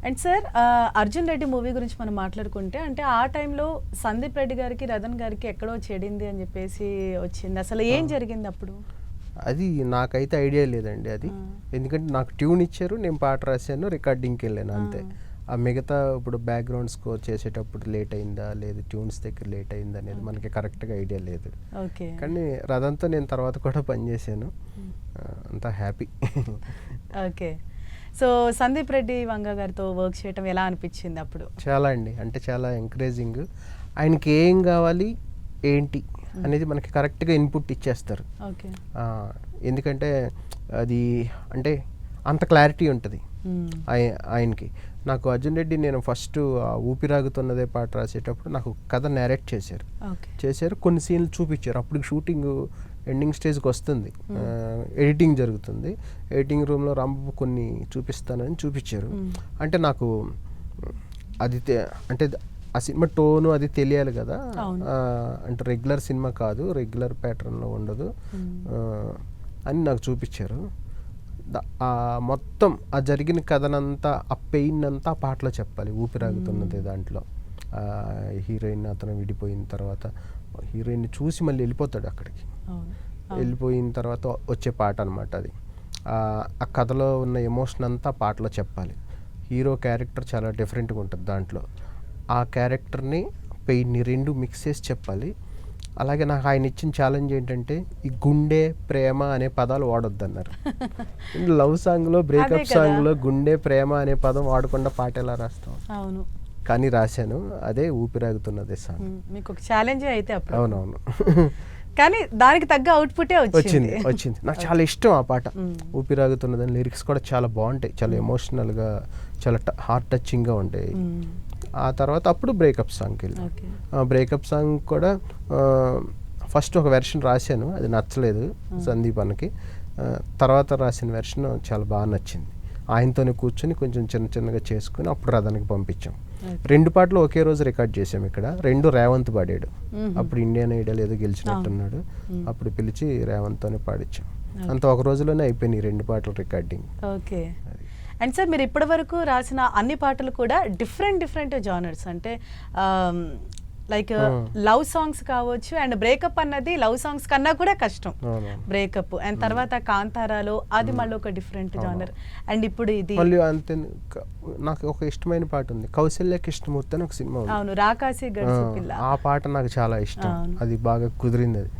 And sir Arjun Reddy movie గురించి మనం మాట్లాడుకుంటే అంటే ఆ టైంలో సందీప్ రెడ్డి గారికి రతన్ గారికి ఎక్కడో చెడింది అని చెప్పేసి వచ్చింది. అసలు ఏం జరిగింది అప్పుడు? అది నాకైతే ఐడియా లేదండి అది. ఎందుకంటే నాకు ట్యూన్ ఇచ్చారు, నేను పాట రాశాను, రికార్డింగ్కి వెళ్ళాను అంతే. ఆ మిగతా ఇప్పుడు బ్యాక్గ్రౌండ్ స్కోర్ చేసేటప్పుడు లేట్ అయిందా లేదు ట్యూన్స్ దగ్గర లేట్ అయిందా అనేది మనకి కరెక్ట్గా ఐడియా లేదు. కానీ రథంతో నేను తర్వాత కూడా పనిచేశాను, అంతా happy. Okay. So Sandeep Reddy Vanga గారితో వర్క్ చేయటం ఎలా అనిపించింది అప్పుడు? చాలా అండి, అంటే చాలా ఎంకరేజింగ్. ఆయనకి ఏం కావాలి ఏంటి అనేది మనకి కరెక్ట్గా ఇన్పుట్ ఇచ్చేస్తారు. ఎందుకంటే అది అంటే అంత క్లారిటీ ఉంటుంది ఆయనకి. నాకు అర్జున్ రెడ్డి నేను ఫస్ట్ ఊపిరాగుతున్నదే పాట రాసేటప్పుడు నాకు కథ నేరేట్ చేశారు, కొన్ని సీన్లు చూపించారు. అప్పుడు షూటింగ్ ఎండింగ్ స్టేజ్కి వస్తుంది, ఎడిటింగ్ జరుగుతుంది. ఎడిటింగ్ రూమ్లో రాంబాబు కొన్ని చూపిస్తానని చూపించారు. అంటే నాకు అది అంటే ఆ సినిమా టోను అది తెలియాలి కదా, అంటే రెగ్యులర్ సినిమా కాదు, రెగ్యులర్ ప్యాటర్న్లో ఉండదు అని నాకు చూపించారు. మొత్తం ఆ జరిగిన కథనంతా, ఆ పెయిన్ అంతా ఆ పాటలో చెప్పాలి. ఊపిరాగుతున్నది దాంట్లో హీరోయిన్ అతను విడిపోయిన తర్వాత హీరోయిన్ చూసి మళ్ళీ వెళ్ళిపోతాడు అక్కడికి, వెళ్ళిపోయిన తర్వాత వచ్చే పాట అనమాట అది. ఆ కథలో ఉన్న ఎమోషన్ అంతా పాటలో చెప్పాలి. హీరో క్యారెక్టర్ చాలా డిఫరెంట్గా ఉంటుంది దాంట్లో. ఆ క్యారెక్టర్ని పెయిన్ని రెండు మిక్స్ చేసి చెప్పాలి. అలాగే నాకు ఆయన ఇచ్చిన ఛాలెంజ్ ఏంటంటే ఈ గుండె ప్రేమ అనే పదాలు వాడొద్దు అన్నారు. లవ్ సాంగ్లో బ్రేకప్ సాంగ్లో గుండె ప్రేమ అనే పదం వాడకుండా పాట ఎలా రాస్తాం? అవును, కానీ రాశాను. అదే ఊపిరాగుతున్నదే సాంగ్. మీకు ఒక ఛాలెంజ్ అయితే అప్పుడు. అవునవును, కానీ దానికి తగ్గ అవుట్పుటే వచ్చింది. నాకు చాలా ఇష్టం ఆ పాట ఊపిరాగుతున్నదని. లిరిక్స్ కూడా చాలా బాగుంటాయి, చాలా ఎమోషనల్గా, చాలా హార్ట్ టచింగ్గా ఉంటాయి. ఆ తర్వాత అప్పుడు బ్రేకప్ సాంగ్కి వెళ్ళి, బ్రేకప్ సాంగ్ కూడా ఫస్ట్ ఒక వెర్షన్ రాశాను, అది నచ్చలేదు సందీప్ అన్నకి. తర్వాత రాసిన వెర్షన్ చాలా బాగా నచ్చింది. ఆయనతోనే కూర్చొని కొంచెం చిన్నగా చేసుకుని అప్పుడు రథానికి పంపించాం. 2 పాటలు ఒకే రోజు రికార్డ్ చేసాం ఇక్కడ. 2 రేవంత్ పాడాడు. అప్పుడు ఇండియన్ ఐడల్ ఏదో గెలిచినట్టున్నాడు, అప్పుడు పిలిచి రేవంత్తోనే పాడించాం. అంత ఒక రోజులోనే అయిపోయినాయి 2 పాటలు రికార్డింగ్. ఓకే. అండ్ సార్ మీరు ఇప్పటి వరకు రాసిన అన్ని పాటలు కూడా డిఫరెంట్ జానర్స్, అంటే లైక్ లవ్ సాంగ్స్ కావచ్చు. అండ్ బ్రేకప్ అన్నది లవ్ సాంగ్స్ కన్నా కూడా కష్టం, బ్రేకప్. అండ్ తర్వాత కాంతారాలో అది మళ్ళీ ఒక డిఫరెంట్ జానర్. అండ్ ఇప్పుడు ఇది మళ్ళీ అంతే. నాకు ఒక ఇష్టమైన పాట ఉంది, కౌశల్య కృష్ణమూర్తి అని ఒక సినిమా ఉంది. అవును, రాకాసి గడుసు పిల్ల. ఆ పాట నాకు చాలా ఇష్టం, అది బాగా కుదిరింది. అది